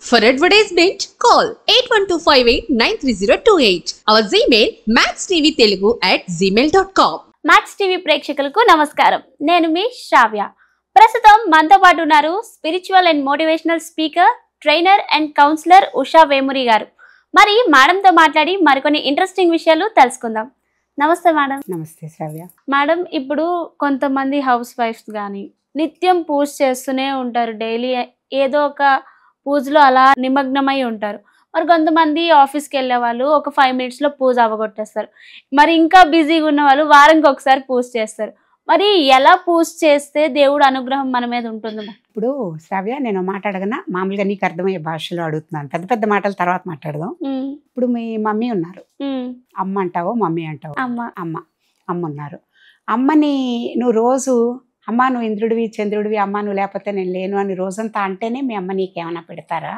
For advertisement, call 8125893028. Our Gmail maxtvtelugu@gmail.com. Max TV ప్రేక్షకులకు నమస్కారం. నేను మీ శ్రావ్య. ప్రస్తుతం మనతో పాటు ఉన్నారు spiritual and motivational speaker, trainer and councillor Usha Vemuri గారు. మరి మేడంతో మాట్లాడి మరికొన్ని ఇంట్రెస్టింగ్ విషయాలు తెలుసుకుందాం. నమస్తే మేడం. నమస్తే శ్రావ్య. మేడం, ఇప్పుడు కొంతమంది హౌస్ వైఫ్స్ కానీ నిత్యం పూజ చేస్తూనే ఉంటారు. డైలీ ఏదో ఒక పూజలో అలా నిమగ్నమై ఉంటారు. మరి కొంతమంది ఆఫీస్కి వెళ్ళే వాళ్ళు ఒక 5 minutesలో పూజ అవగొట్టేస్తారు. మరి ఇంకా బిజీగా ఉన్న వాళ్ళు వారానికి ఒకసారి పూజ చేస్తారు. మరి ఎలా పూజ చేస్తే దేవుడు అనుగ్రహం మన మీద ఉంటుంది? ఇప్పుడు శ్రావ్య, నేను మాట్లాడగనా? మామూలుగా నీకు అర్థమయ్యే భాషలో అడుగుతున్నాను. పెద్ద పెద్ద మాటలు తర్వాత మాట్లాడదాం. ఇప్పుడు మీ మమ్మీ ఉన్నారు, అమ్మ అంటావో మమ్మీ అంటావో? అమ్మ ఉన్నారు. అమ్మని నువ్వు రోజు అమ్మ నువ్వు ఇంద్రుడివి చంద్రుడివి, అమ్మ నువ్వు లేకపోతే నేను లేను అని రోజంతా అంటేనే మీ అమ్మ నీకేమైనా పెడతారా?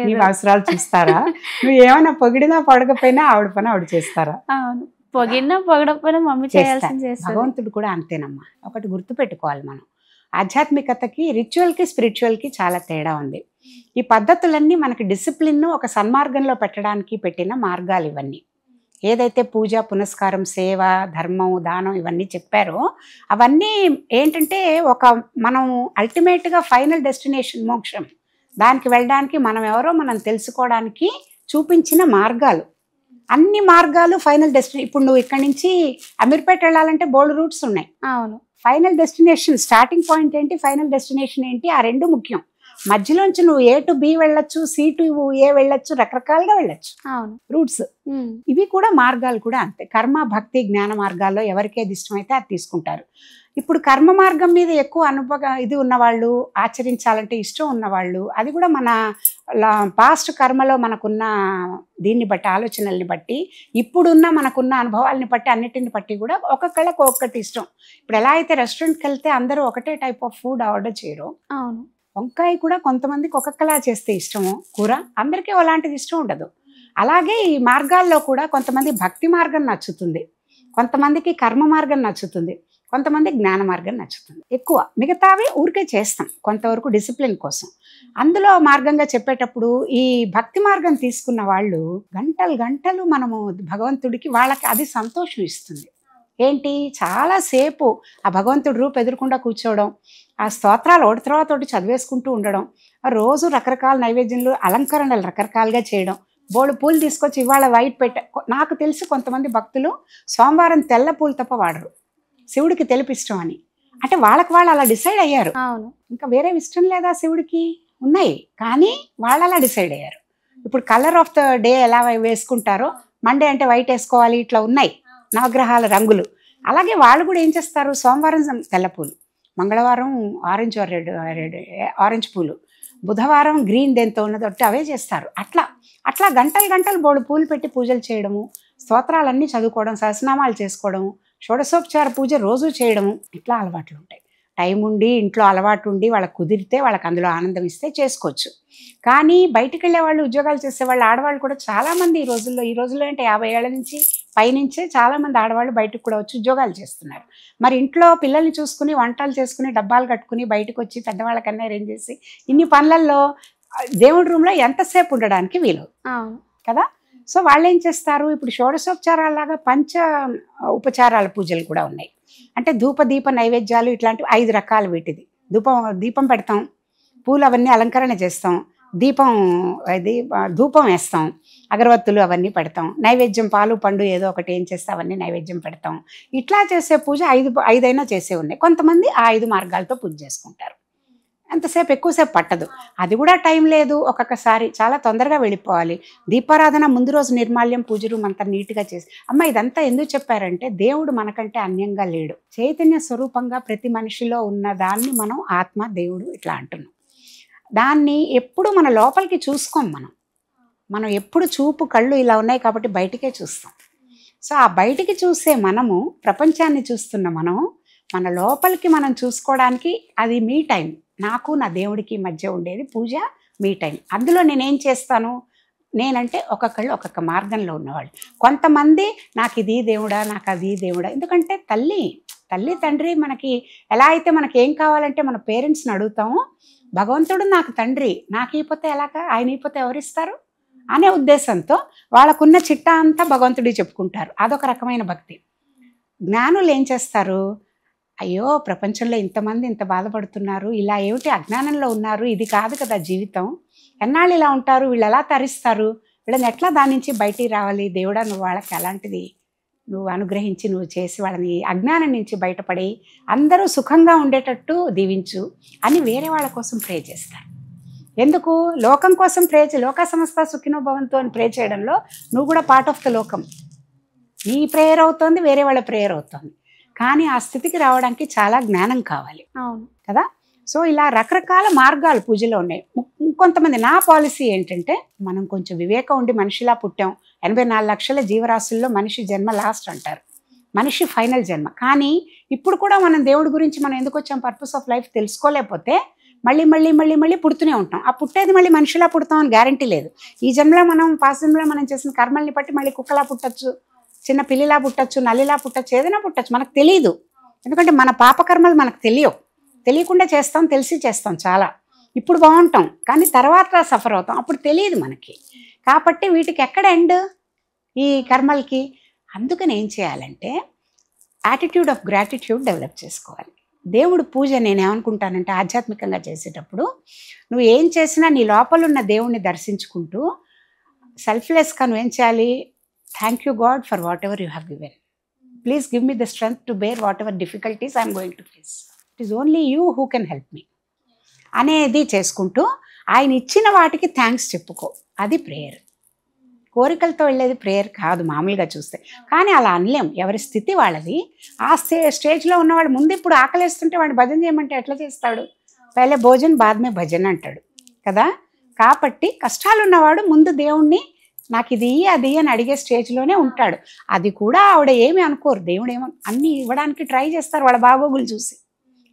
నీ అవసరాలు చూస్తారా? నువ్వు ఏమైనా పొగిడినా పొడకపోయినా ఆవిడ పని ఆవిడ చేస్తారా? పొగిడినా పొగడకపోయినా మమ్మీ చేయాల్సింది చేస్తారు. భగవంతుడు కూడా అంతేనమ్మా. ఒకటి గుర్తుపెట్టుకోవాలి, మనం ఆధ్యాత్మికతకి, రిచువల్కి, స్పిరిచువల్కి చాలా తేడా ఉంది. ఈ పద్ధతులన్నీ మనకి డిసిప్లిన్, ఒక సన్మార్గంలో పెట్టడానికి పెట్టిన మార్గాలు ఇవన్నీ. ఏదైతే పూజ, పునస్కారం, సేవ, ధర్మం, దానం ఇవన్నీ చెప్పారో అవన్నీ ఏంటంటే ఒక మనం అల్టిమేట్గా ఫైనల్ డెస్టినేషన్ మోక్షం, దానికి వెళ్ళడానికి మనం ఎవరో మనం తెలుసుకోవడానికి చూపించిన మార్గాలు. అన్ని మార్గాలు ఫైనల్ డెస్టినేషన్. ఇప్పుడు నువ్వు ఇక్కడి నుంచి అమీర్పేట వెళ్ళాలంటే బోల్డ్ రూట్స్ ఉన్నాయి. అవును. ఫైనల్ డెస్టినేషన్, స్టార్టింగ్ పాయింట్ ఏంటి, ఫైనల్ డెస్టినేషన్ ఏంటి, ఆ రెండు ముఖ్యం. మధ్యలోంచి నువ్వు A to B వెళ్ళొచ్చు, C to A వెళ్ళొచ్చు, రకరకాలుగా వెళ్ళొచ్చు. అవును, రూట్స్. ఇవి కూడా మార్గాలు కూడా అంతే. కర్మ, భక్తి, జ్ఞాన మార్గాల్లో ఎవరికేది ఇష్టమైతే అది తీసుకుంటారు. ఇప్పుడు కర్మ మార్గం మీద ఎక్కువ ఇది ఉన్నవాళ్ళు, ఆచరించాలంటే ఇష్టం ఉన్నవాళ్ళు, అది కూడా మన పాస్ట్ కర్మలో మనకున్న దీన్ని బట్టి, ఆలోచనల్ని బట్టి, ఇప్పుడున్న మనకున్న అనుభవాలని బట్టి, అన్నిటిని బట్టి కూడా ఒక్కొక్కళ్ళకి ఒక్కొక్కటి ఇష్టం. ఇప్పుడు ఎలా అయితే రెస్టారెంట్కి వెళ్తే అందరూ ఒకటే టైప్ ఆఫ్ ఫుడ్ ఆర్డర్ చేయరు. అవును. వంకాయ కూడా కొంతమందికి ఒక్కొక్కలా చేస్తే ఇష్టము, కూర అందరికీ అలాంటిది ఇష్టం ఉండదు. అలాగే ఈ మార్గాల్లో కూడా కొంతమంది భక్తి మార్గం నచ్చుతుంది, కొంతమందికి కర్మ మార్గం నచ్చుతుంది, కొంతమంది జ్ఞాన మార్గం నచ్చుతుంది. ఎక్కువ మిగతావి ఊరికే చేస్తాం కొంతవరకు డిసిప్లిన్ కోసం. అందులో మార్గంగా చెప్పేటప్పుడు ఈ భక్తి మార్గం తీసుకున్న వాళ్ళు గంటలు గంటలు మనము భగవంతుడికి, వాళ్ళకి అది సంతోషం ఇస్తుంది. ఏంటి, చాలాసేపు ఆ భగవంతుడి రూపు ఎదురకుండా కూర్చోవడం, ఆ స్తోత్రాలు ఒకటి తర్వాత ఒకటి చదివేసుకుంటూ ఉండడం, రోజు రకరకాల నైవేద్యంలో అలంకరణలు రకరకాలుగా చేయడం, బోళ్ళు పూలు తీసుకొచ్చి ఇవాళ వైట్ నాకు తెలిసి కొంతమంది భక్తులు సోమవారం తెల్ల పూలు తప్ప వాడరు, శివుడికి తెలుపు ఇష్టం అని. అంటే వాళ్ళకి వాళ్ళు అలా డిసైడ్ అయ్యారు. అవును. ఇంకా వేరే ఇష్టం లేదా శివుడికి? ఉన్నాయి, కానీ వాళ్ళు అలా డిసైడ్ అయ్యారు. ఇప్పుడు కలర్ ఆఫ్ ద డే ఎలా వేసుకుంటారో, మండే అంటే వైట్ వేసుకోవాలి, ఇట్లా ఉన్నాయి నవగ్రహాల రంగులు. అలాగే వాళ్ళు కూడా ఏం చేస్తారు, సోమవారం తెల్ల పూలు, మంగళవారం ఆరెంజ్ పూలు, బుధవారం గ్రీన్ దేంతో ఉన్నది ఒకటి అవే చేస్తారు. అట్లా అట్లా గంటలు గంటలు బోడు పూలు పెట్టి పూజలు చేయడము, స్తోత్రాలన్నీ చదువుకోవడం, సహస్రనామాలు చేసుకోవడము, షోడశోపచార పూజ రోజు చేయడము, ఇట్లా అలవాట్లు ఉంటాయి. టైం ఉండి ఇంట్లో అలవాటు ఉండి వాళ్ళకి కుదిరితే, వాళ్ళకి అందులో ఆనందం ఇస్తే చేసుకోవచ్చు. కానీ బయటికి వెళ్ళే వాళ్ళు, ఉద్యోగాలు చేసేవాళ్ళు, ఆడవాళ్ళు కూడా చాలామంది ఈ రోజుల్లో అంటే 50 ఏళ్ల నుంచి పైనుంచే చాలామంది ఆడవాళ్ళు బయటకు కూడా వచ్చి ఉద్యోగాలు చేస్తున్నారు. మరి ఇంట్లో పిల్లల్ని చూసుకుని, వంటలు చేసుకుని, డబ్బాలు కట్టుకుని బయటకు వచ్చి పెద్దవాళ్ళకన్నా అరేంజ్ చేసి ఇన్ని పనులలో దేవుడి రూమ్లో ఎంతసేపు ఉండడానికి వీలు కదా. సో వాళ్ళు ఏం చేస్తారు, ఇప్పుడు షోడశోపచారాలాగా పంచ ఉపచారాల పూజలు కూడా ఉన్నాయి. అంటే ధూప, దీప, నైవేద్యాలు ఇట్లాంటివి 5 రకాలు. వీటిది దీపం పెడతాం, పూలు అవన్నీ అలంకరణ చేస్తాం, ధూపం వేస్తాం, అగరవత్తులు అవన్నీ పెడతాం, నైవేద్యం పాలు పండు ఏదో ఒకటి ఏం చేస్తే అవన్నీ నైవేద్యం పెడతాం. ఇట్లా చేసే పూజ 5 అయినా చేసే ఉన్నాయి. కొంతమంది ఆ 5 మార్గాలతో పూజ చేసుకుంటారు. అంతసేపు ఎక్కువసేపు పట్టదు. అది కూడా టైం లేదు, ఒక్కొక్కసారి చాలా తొందరగా వెళ్ళిపోవాలి. దీపారాధన ముందు రోజు నిర్మాల్యం, పూజ రూమ్ అంతా నీట్గా చేసి. అమ్మ ఇదంతా ఎందుకు చెప్పారంటే, దేవుడు మనకంటే అన్యంగా లేడు. చైతన్య స్వరూపంగా ప్రతి మనిషిలో ఉన్న దాన్ని మనం ఆత్మ, దేవుడు ఇట్లా అంటున్నాం. దాన్ని ఎప్పుడు మన లోపలికి చూసుకోం. మనం ఎప్పుడు చూపు, కళ్ళు ఇలా ఉన్నాయి కాబట్టి బయటికే చూస్తాం. సో ఆ బయటికి చూసే మనము, ప్రపంచాన్ని చూస్తున్న మనము, మన లోపలికి మనం చూసుకోవడానికి అది మీ టైం. నాకు నా దేవుడికి మధ్య ఉండేది పూజ, మీ టైం. అందులో నేనేం చేస్తాను, నేనంటే ఒక్కొక్కళ్ళు ఒక్కొక్క మార్గంలో ఉన్నవాళ్ళు. కొంతమంది నాకు ఇది దేవుడా, నాకు అది దేవుడా. ఎందుకంటే తల్లి తండ్రి మనకి ఎలా అయితే మనకి ఏం కావాలంటే మన పేరెంట్స్ని అడుగుతామో, భగవంతుడు నాకు తండ్రి, నాకు ఇకపోతే ఎలాగా, ఆయన ఇకపోతే ఎవరిస్తారు అనే ఉద్దేశంతో వాళ్ళకున్న చిట్టా అంతా భగవంతుడికి చెప్పుకుంటారు. అదొక రకమైన భక్తి. జ్ఞానులు ఏం చేస్తారు, అయ్యో ప్రపంచంలో ఇంతమంది ఇంత బాధపడుతున్నారు, ఇలా ఏమిటి అజ్ఞానంలో ఉన్నారు, ఇది కాదు కదా జీవితం, ఎన్నాళ్ళు ఇలా ఉంటారు, వీళ్ళు ఎలా తరిస్తారు, వీళ్ళని ఎట్లా దాని నుంచి బయటికి రావాలి, దేవుడా నువ్వు వాళ్ళకి అలాంటిది నువ్వు అనుగ్రహించి నువ్వు చేసి వాళ్ళని అజ్ఞానం నుంచి బయటపడి అందరూ సుఖంగా ఉండేటట్టు దీవించు అని వేరే వాళ్ళ కోసం ప్రే చేస్తారు. ఎందుకు, లోకం కోసం ప్రే లోక సంస్థ సుఖినో భవంతు అని ప్రే చేయడంలో నువ్వు కూడా పార్ట్ ఆఫ్ ద లోకం. నీ ప్రేయర్ అవుతోంది, వేరే వాళ్ళ ప్రేయర్ అవుతోంది. కానీ ఆ స్థితికి రావడానికి చాలా జ్ఞానం కావాలి కదా. సో ఇలా రకరకాల మార్గాలు పూజలో ఉన్నాయి. ఇంకొంతమంది నా పాలసీ ఏంటంటే, మనం కొంచెం వివేకం ఉండి మనిషిలా పుట్టాం, 84 లక్షల జీవరాశుల్లో మనిషి జన్మ లాస్ట్ అంటారు, మనిషి ఫైనల్ జన్మ. కానీ ఇప్పుడు కూడా మనం దేవుడి గురించి మనం ఎందుకు వచ్చాం, పర్పస్ ఆఫ్ లైఫ్ తెలుసుకోలేకపోతే మళ్ళీ మళ్ళీ మళ్ళీ మళ్ళీ పుడుతూనే ఉంటాం. ఆ పుట్టేది మళ్ళీ మనిషిలా పుడతామని గ్యారంటీ లేదు. ఈ జన్మలో మనం పాస్ట్ జన్మలో మనం చేసిన కర్మల్ని బట్టి మళ్ళీ కుక్కలా పుట్టచ్చు, చిన్న పిల్లిలా పుట్టచ్చు, నల్లిలా పుట్టచ్చు, ఏదైనా పుట్టచ్చు, మనకు తెలియదు. ఎందుకంటే మన పాపకర్మలు మనకు తెలియకుండా చేస్తాం, తెలిసి చేస్తాం చాలా. ఇప్పుడు బాగుంటాం కానీ తర్వాత సఫర్ అవుతాం, అప్పుడు తెలియదు మనకి. కాబట్టి వీటికి ఎక్కడ ఎండ్ ఈ కర్మలకి. అందుకని ఏం చేయాలంటే యాటిట్యూడ్ ఆఫ్ గ్రాటిట్యూడ్ డెవలప్ చేసుకోవాలి. దేవుడు పూజ నేనేమనుకుంటానంటే ఆధ్యాత్మికంగా చేసేటప్పుడు నువ్వు ఏం చేసినా నీ లోపల ఉన్న దేవుణ్ణి దర్శించుకుంటూ సెల్ఫ్లెస్గా నువ్వేం చేయాలి, thank you God for whatever you have given, please give me the strength to bear whatever difficulties I'm going to face, it is only you who can help me అనేది చేసుకుంటూ ఆయన ఇచ్చిన వాటికి thanks చెప్పుకో. అది prayer. కోరికలతో వెళ్ళేది prayer కాదు మామూలుగా చూస్తే. కానీ అలా అనలేం, ఎవరి స్థితి వాళ్ళది. ఆ స్టేజ్లో ఉన్నవాడు ముందు ఇప్పుడు ఆకలిస్తుంటే వాడు భజన చేయమంటే ఎట్లా చేస్తాడు, పహలే భోజన్ బాద్మే భజన్ అంటాడు కదా. కాబట్టి కష్టాలు ఉన్నవాడు ముందు దేవుణ్ణి నాకు ఇది అది అని అడిగే స్టేజ్లోనే ఉంటాడు. అది కూడా ఆవిడ ఏమి అనుకోరు, దేవుడు ఏమో అన్నీ ఇవ్వడానికి ట్రై చేస్తారు వాళ్ళ బాగోగులు చూసి.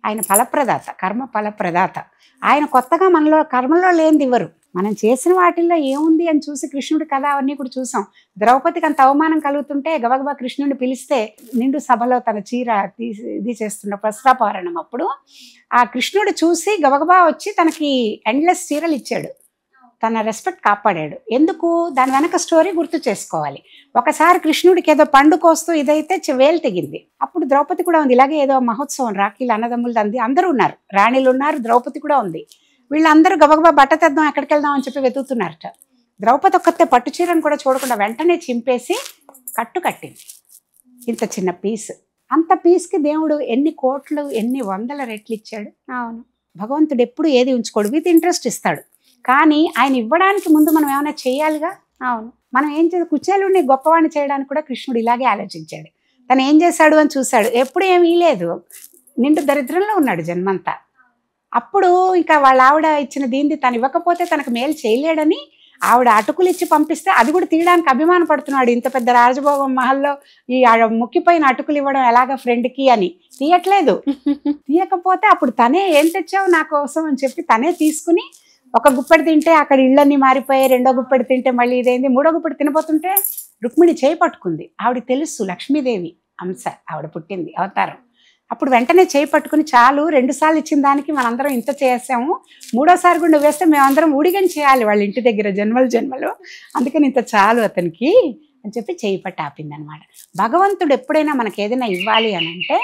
ఆయన ఫలప్రదాత, కర్మ ఫలప్రదాత. ఆయన కొత్తగా మనలో కర్మలో లేనిది ఇవ్వరు. మనం చేసిన వాటిల్లో ఏముంది అని చూసి కృష్ణుడి కథ అవన్నీ కూడా చూసాం. ద్రౌపదికి అంత అవమానం కలుగుతుంటే గబగబా కృష్ణుడిని పిలిస్తే నిండు సభలో తన చీర ఇది చేస్తున్న ప్రస్తాపారణం అప్పుడు ఆ కృష్ణుడు చూసి గబగబా వచ్చి తనకి ఎండ్లెస్ చీరలు ఇచ్చాడు, తన రెస్పెక్ట్ కాపాడాడు. ఎందుకు, దాని వెనక స్టోరీ గుర్తు చేసుకోవాలి. ఒకసారి కృష్ణుడికి ఏదో పండు కోస్తూ ఇదైతే వేలు తెగింది. అప్పుడు ద్రౌపది కూడా ఉంది, ఇలాగే ఏదో మహోత్సవం, రాఖీలు అన్నదమ్ములు అంది, అందరూ ఉన్నారు, రాణిలు ఉన్నారు, ద్రౌపది కూడా ఉంది. వీళ్ళందరూ గబగబా బట్ట తెద్దాం, ఎక్కడికి వెళ్దాం అని చెప్పి వెతుకుతున్నారట. ద్రౌపది ఒక్కతే పట్టు చీరను కూడా చూడకుండా వెంటనే చింపేసి కట్టింది. ఇంత చిన్న పీస్, అంత పీస్కి దేవుడు ఎన్ని కోట్లు ఎన్ని వందల రెట్లు ఇచ్చాడు. అవును, భగవంతుడు ఎప్పుడు ఏది ఉంచుకోడు, విత్ ఇంట్రెస్ట్ ఇస్తాడు. కానీ ఆయన ఇవ్వడానికి ముందు మనం ఏమైనా చేయాలిగా. అవును, మనం ఏం చేయాలి, కుచేలుని గొప్పవాడిని చేయడానికి కూడా కృష్ణుడు ఇలాగే ఆలోచించాడు. తను ఏం చేశాడు అని చూశాడు, ఎప్పుడు ఏమీ లేదు, నిండు దరిద్రంలో ఉన్నాడు జన్మంతా. అప్పుడు ఇంకా వాళ్ళ ఆవిడ ఇచ్చిన దీన్ని తను ఇవ్వకపోతే తనకు మేలు చేయలేడని ఆవిడ అటుకులు ఇచ్చి పంపిస్తే అది కూడా తీయడానికి అభిమాన పడుతున్నాడు. ఇంత పెద్ద రాజభోగం మహల్లో ఈ ముక్కిపోయిన అటుకులు ఇవ్వడం ఎలాగా ఫ్రెండ్కి అని తీయట్లేదు. తీయకపోతే అప్పుడు తనే ఏం తెచ్చావు నా కోసం అని చెప్పి తనే తీసుకుని ఒక గుప్పెడు తింటే అక్కడ ఇళ్ళన్నీ మారిపోయాయి, రెండో గుప్పెడు తింటే మళ్ళీ ఇదేంది, మూడో గుప్పెడు తినపోతుంటే రుక్మిణి చేయి పట్టుకుంది. ఆవిడ తెలుసు లక్ష్మీదేవి అంశ, ఆవిడ పుట్టింది అవతారం. అప్పుడు వెంటనే చేయి పట్టుకుని చాలు, 2 సార్లు ఇచ్చిన దానికి మనందరం ఇంత చేసాము, 3వసారి కూడా నువ్వు వేస్తే మేమందరం ఊడిగని చేయాలి వాళ్ళ ఇంటి దగ్గర జన్మలు, అందుకని ఇంత చాలు అతనికి అని చెప్పి చేయి పట్టి ఆపింది అనమాట. భగవంతుడు ఎప్పుడైనా మనకి ఏదైనా ఇవ్వాలి అని అంటే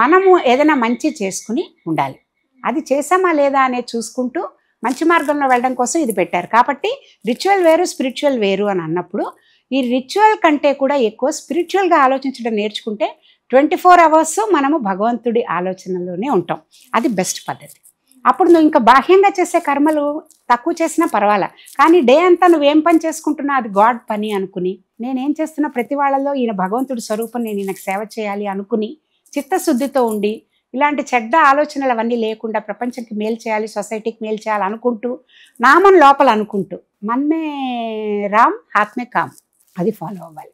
మనము ఏదైనా మంచి చేసుకుని ఉండాలి. అది చేసామా లేదా అనేది చూసుకుంటూ మంచి మార్గంలో వెళ్ళడం కోసం ఇది పెట్టారు. కాబట్టి రిచువల్ వేరు స్పిరిచువల్ వేరు అని అన్నప్పుడు ఈ రిచువల్ కంటే కూడా ఎక్కువ స్పిరిచువల్గా ఆలోచించడం నేర్చుకుంటే 24 hours మనము భగవంతుడి ఆలోచనలోనే ఉంటాం. అది బెస్ట్ పద్ధతి. అప్పుడు నువ్వు ఇంకా బాహ్యంగా చేసే కర్మలు తక్కువ చేసినా పర్వాలా, కానీ డే అంతా నువ్వేం పని చేసుకుంటున్నా అది గాడ్ పని అనుకుని, నేనేం చేస్తున్నా ప్రతి వాళ్ళలో ఈయన భగవంతుడి స్వరూపం, నేను ఈయనకు సేవ చేయాలి అనుకుని చిత్తశుద్ధితో ఉండి ఇలాంటి చెడ్డ ఆలోచనలు అవన్నీ లేకుండా ప్రపంచానికి మేలు చేయాలి, సొసైటీకి మేలు చేయాలి అనుకుంటూ నామం లోపల అనుకుంటూ మన్మే రామ్ ఆత్మే కామ్ అది ఫాలో అవ్వాలి.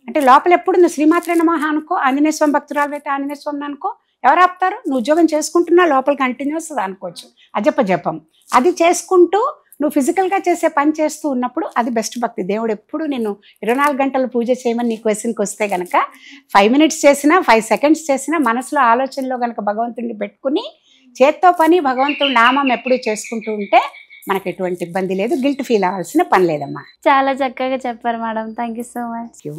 అంటే లోపల ఎప్పుడు నువ్వు శ్రీమాత్రే నమః అనుకో, ఆంజనేయ స్వామి భక్తురాలు అయితే ఆంజనేయ స్వామిని అనుకో, ఎవరు ఆపుతారు, నువ్వు ఉద్యోగం చేసుకుంటున్నా లోపల కంటిన్యూస్ అనుకోవచ్చు, అజప జపం అది చేసుకుంటూ నువ్వు ఫిజికల్గా చేసే పని చేస్తూ ఉన్నప్పుడు అది బెస్ట్ భక్తి. దేవుడు ఎప్పుడు నేను 24 గంటలు పూజ చేయమని నీ క్వశ్చన్కి వస్తే కనుక 5 minutes చేసినా 5 seconds చేసినా మనసులో ఆలోచనలో కనుక భగవంతుడిని పెట్టుకుని చేత్తో పని భగవంతుడి నామం ఎప్పుడు చేసుకుంటూ ఉంటే మనకు ఎటువంటి ఇబ్బంది లేదు, గిల్ట్ ఫీల్ అవ్వాల్సిన పని లేదమ్మా. చాలా చక్కగా చెప్పారు madam. Thank you so much. Thank you.